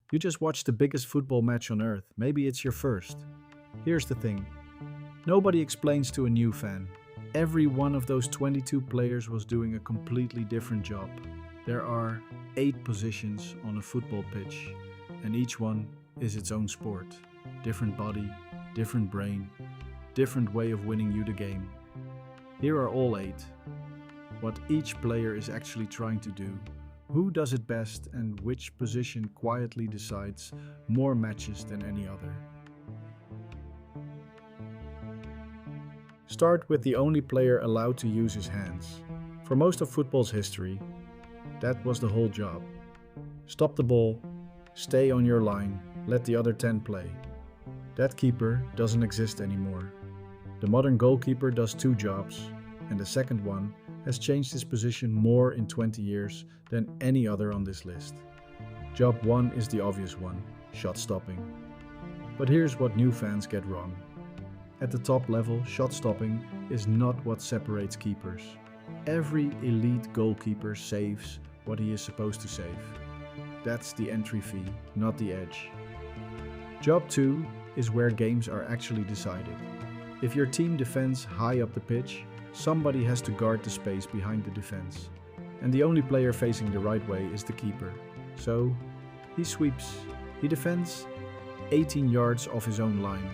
You just watched the biggest football match on earth. Maybe it's your first. Here's the thing, nobody explains to a new fan. Every one of those 22 players was doing a completely different job. There are 8 positions on a football pitch, and each one is its own sport. Different body, different brain, different way of winning you the game. Here are all 8. What each player is actually trying to do, who does it best, and which position quietly decides more matches than any other. Start with the only player allowed to use his hands. For most of football's history, that was the whole job. Stop the ball, stay on your line, let the other 10 play. That keeper doesn't exist anymore. The modern goalkeeper does 2 jobs, and the second one has changed his position more in 20 years than any other on this list. Job 1 is the obvious one, shot stopping. But here's what new fans get wrong. At the top level, shot stopping is not what separates keepers. Every elite goalkeeper saves what he is supposed to save. That's the entry fee, not the edge. Job 2 is where games are actually decided. If your team defends high up the pitch, somebody has to guard the space behind the defense. And the only player facing the right way is the keeper. So, he sweeps. He defends 18 yards off his own line.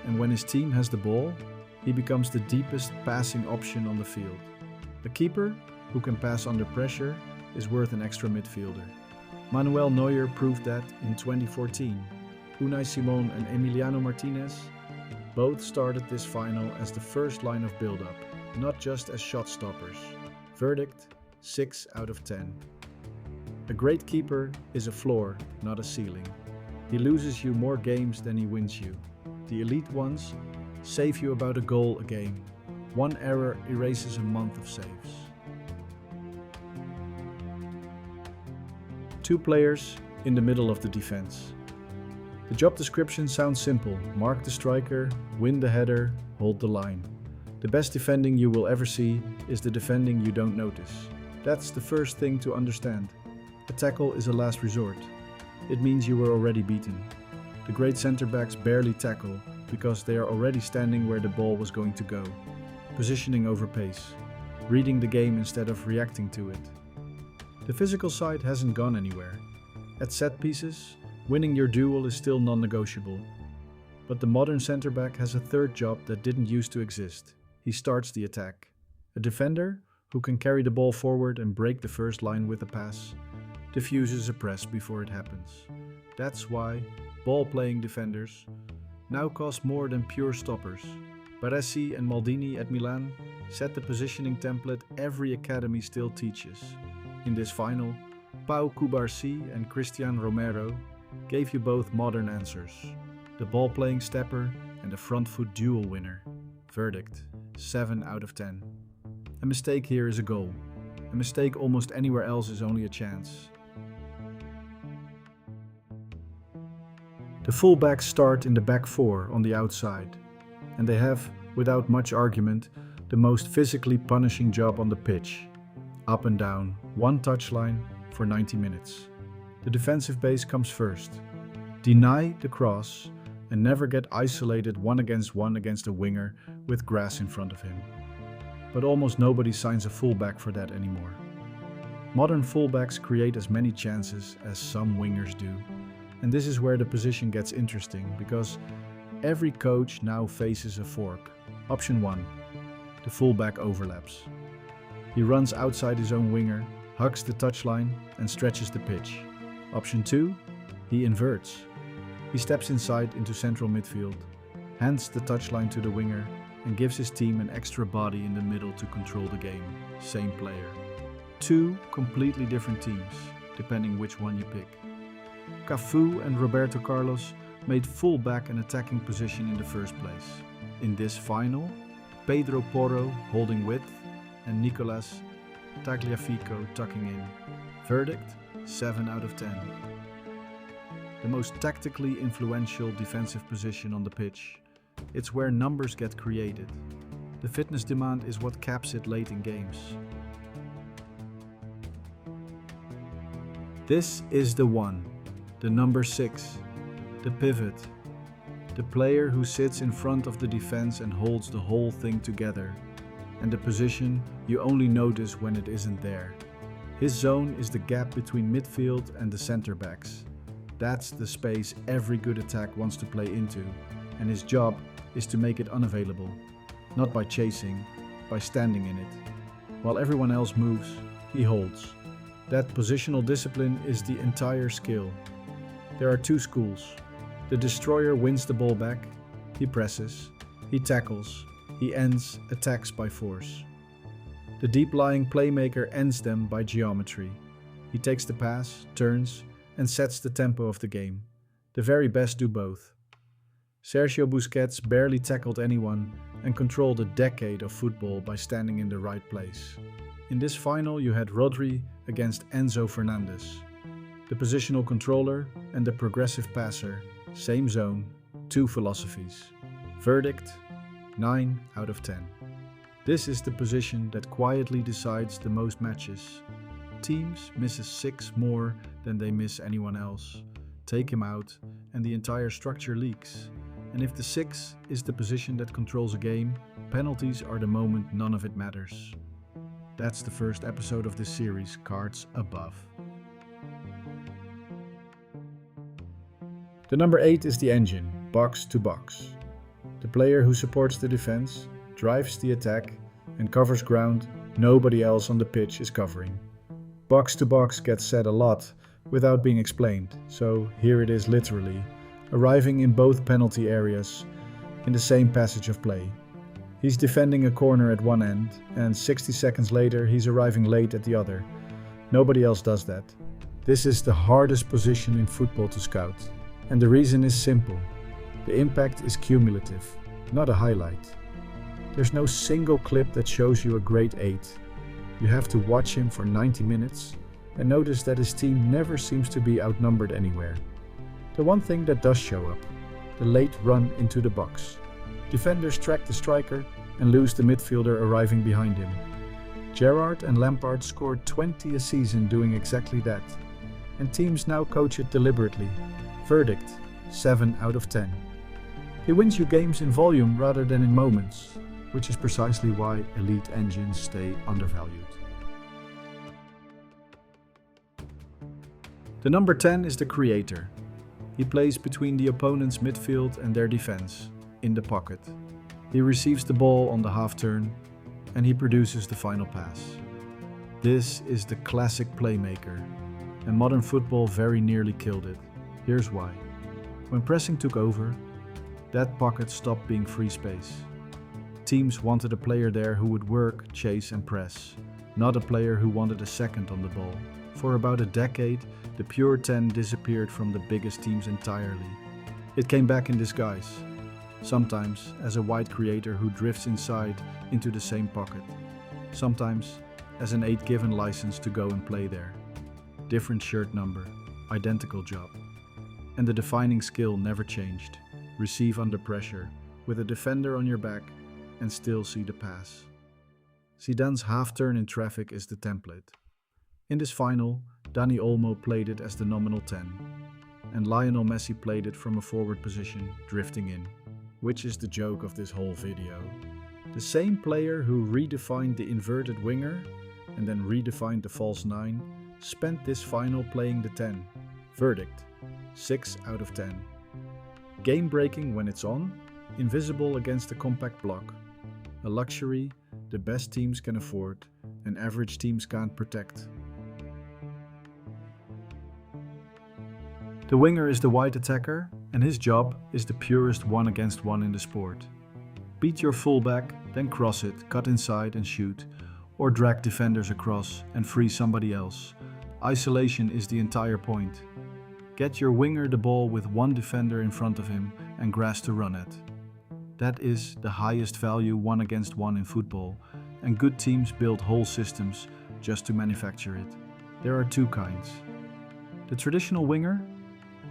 And when his team has the ball, he becomes the deepest passing option on the field. A keeper who can pass under pressure is worth an extra midfielder. Manuel Neuer proved that in 2014. Unai Simon and Emiliano Martinez both started this final as the first line of build-up, not just as shot stoppers. Verdict: 6 out of 10. A great keeper is a floor, not a ceiling. He loses you more games than he wins you. The elite ones save you about a goal a game. One error erases a month of saves. 2 players in the middle of the defense. The job description sounds simple. Mark the striker, win the header, hold the line. The best defending you will ever see is the defending you don't notice. That's the first thing to understand. A tackle is a last resort. It means you were already beaten. The great center-backs barely tackle because they are already standing where the ball was going to go. Positioning over pace. Reading the game instead of reacting to it. The physical side hasn't gone anywhere. At set pieces, winning your duel is still non-negotiable. But the modern center-back has a third job that didn't used to exist. He starts the attack. A defender who can carry the ball forward and break the first line with a pass, diffuses a press before it happens. That's why ball-playing defenders now cost more than pure stoppers. Baresi and Maldini at Milan set the positioning template every academy still teaches. In this final, Pau Cubarsí and Cristian Romero gave you both modern answers. The ball-playing stepper and the front-foot duel winner. Verdict: 7 out of 10. A mistake here is a goal. A mistake almost anywhere else is only a chance. The fullbacks start in the back 4 on the outside, and they have, without much argument, the most physically punishing job on the pitch. Up and down, one touchline for 90 minutes. The defensive base comes first. Deny the cross and never get isolated 1-against-1 against a winger with grass in front of him. But almost nobody signs a fullback for that anymore. Modern fullbacks create as many chances as some wingers do. And this is where the position gets interesting, because every coach now faces a fork. Option 1. The fullback overlaps. He runs outside his own winger, hugs the touchline and stretches the pitch. Option 2. He inverts. He steps inside into central midfield, hands the touchline to the winger and gives his team an extra body in the middle to control the game. Same player. 2 completely different teams, depending which one you pick. Cafu and Roberto Carlos made full-back an attacking position in the first place. In this final, Pedro Porro holding width and Nicolas Tagliafico tucking in. Verdict: 7 out of 10. The most tactically influential defensive position on the pitch. It's where numbers get created. The fitness demand is what caps it late in games. This is the one. The number 6, the pivot. The player who sits in front of the defense and holds the whole thing together. And the position you only notice when it isn't there. His zone is the gap between midfield and the center backs. That's the space every good attack wants to play into, and his job is to make it unavailable, not by chasing, by standing in it. While everyone else moves, he holds. That positional discipline is the entire skill. There are two schools. The destroyer wins the ball back, he presses, he tackles, he ends attacks by force. The deep-lying playmaker ends them by geometry. He takes the pass, turns, and sets the tempo of the game. The very best do both. Sergio Busquets barely tackled anyone and controlled a decade of football by standing in the right place. In this final you had Rodri against Enzo Fernandez. The positional controller and the progressive passer, same zone, two philosophies. Verdict, 9 out of 10. This is the position that quietly decides the most matches. Teams misses 6 more than they miss anyone else. Take him out and the entire structure leaks. And if the 6 is the position that controls a game, penalties are the moment none of it matters. That's the first episode of this series, Cards Above. The number 8 is the engine, box to box. The player who supports the defense, drives the attack, and covers ground nobody else on the pitch is covering. Box to box gets said a lot without being explained, so here it is literally, arriving in both penalty areas in the same passage of play. He's defending a corner at one end, and 60 seconds later he's arriving late at the other. Nobody else does that. This is the hardest position in football to scout, and the reason is simple. The impact is cumulative, not a highlight. There's no single clip that shows you a great 8. You have to watch him for 90 minutes and notice that his team never seems to be outnumbered anywhere. The one thing that does show up, the late run into the box. Defenders track the striker and lose the midfielder arriving behind him. Gerrard and Lampard scored 20 a season doing exactly that, and teams now coach it deliberately. Verdict, 7 out of 10. He wins you games in volume rather than in moments, which is precisely why elite engines stay undervalued. The number 10 is the creator. He plays between the opponent's midfield and their defense, in the pocket. He receives the ball on the half turn, and he produces the final pass. This is the classic playmaker, and modern football very nearly killed it. Here's why. When pressing took over, that pocket stopped being free space. Teams wanted a player there who would work, chase and press, not a player who wanted a second on the ball. For about a decade, the pure 10 disappeared from the biggest teams entirely. It came back in disguise, sometimes as a wide creator who drifts inside into the same pocket, sometimes as an 8 given license to go and play there. Different shirt number, identical job. And the defining skill never changed. Receive under pressure, with a defender on your back, and still see the pass. Zidane's half-turn in traffic is the template. In this final, Dani Olmo played it as the nominal 10, and Lionel Messi played it from a forward position, drifting in. Which is the joke of this whole video. The same player who redefined the inverted winger, and then redefined the false 9, spent this final playing the 10. Verdict, 6 out of 10. Game-breaking when it's on, invisible against a compact block. A luxury the best teams can afford and average teams can't protect. The winger is the wide attacker, and his job is the purest 1-against-1 in the sport. Beat your fullback, then cross it, cut inside and shoot, or drag defenders across and free somebody else. Isolation is the entire point. Get your winger the ball with one defender in front of him and grass to run at. That is the highest value 1-against-1 in football, and good teams build whole systems just to manufacture it. There are two kinds. The traditional winger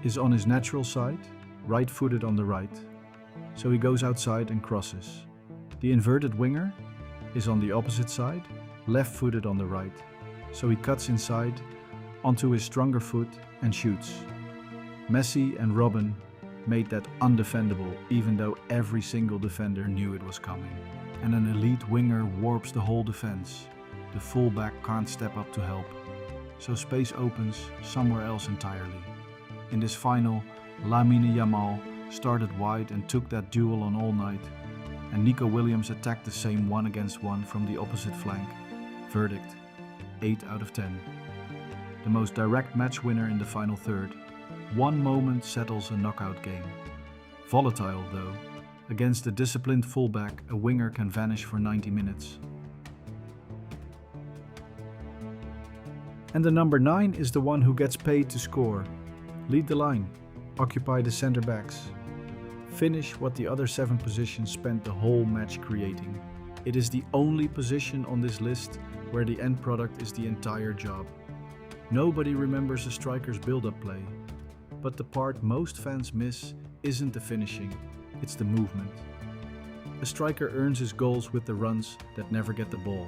is on his natural side, right-footed on the right, so he goes outside and crosses. The inverted winger is on the opposite side, left-footed on the right, so he cuts inside onto his stronger foot and shoots. Messi and Robben made that undefendable, even though every single defender knew it was coming. And an elite winger warps the whole defense. The fullback can't step up to help, so space opens somewhere else entirely. In this final, Lamine Yamal started wide and took that duel on all night, and Nico Williams attacked the same 1-against-1 from the opposite flank. Verdict: 8 out of 10. The most direct match winner in the final third. One moment settles a knockout game. Volatile though, against a disciplined fullback, a winger can vanish for 90 minutes. And the number 9 is the one who gets paid to score. Lead the line, occupy the center backs. Finish what the other 7 positions spent the whole match creating. It is the only position on this list where the end product is the entire job. Nobody remembers a striker's build-up play, but the part most fans miss isn't the finishing, it's the movement. A striker earns his goals with the runs that never get the ball.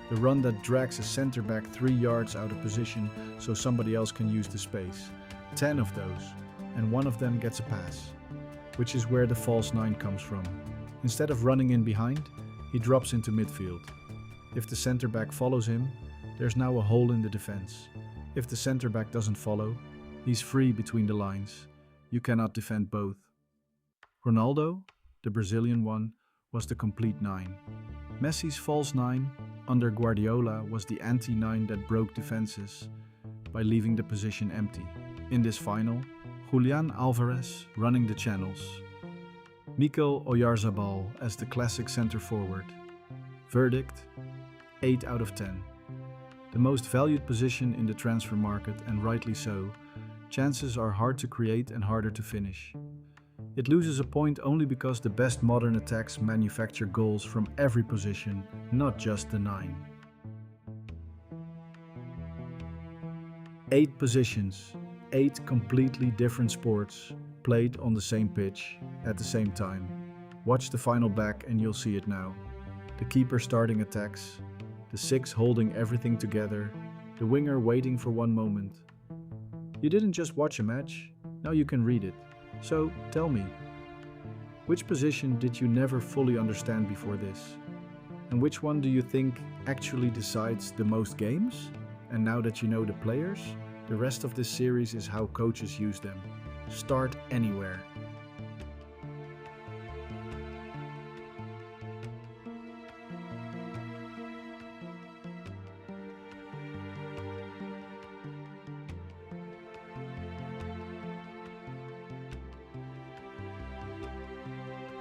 The run that drags a center back 3 yards out of position so somebody else can use the space. 10 of those, and one of them gets a pass, which is where the false 9 comes from. Instead of running in behind, he drops into midfield. If the center back follows him, there's now a hole in the defense. If the center back doesn't follow, he's free between the lines. You cannot defend both. Ronaldo, the Brazilian one, was the complete 9. Messi's false 9 under Guardiola was the anti-9 that broke defenses by leaving the position empty. In this final, Julian Alvarez running the channels. Mikel Oyarzabal as the classic center forward. Verdict: 8 out of 10. The most valued position in the transfer market, and rightly so. Chances are hard to create and harder to finish. It loses a point only because the best modern attacks manufacture goals from every position, not just the 9. 8 positions, 8 completely different sports, played on the same pitch, at the same time. Watch the final back and you'll see it now. The keeper starting attacks, the 6 holding everything together, the winger waiting for one moment. You didn't just watch a match, now you can read it. So, tell me, which position did you never fully understand before this? And which one do you think actually decides the most games? And now that you know the players, the rest of this series is how coaches use them. Start anywhere.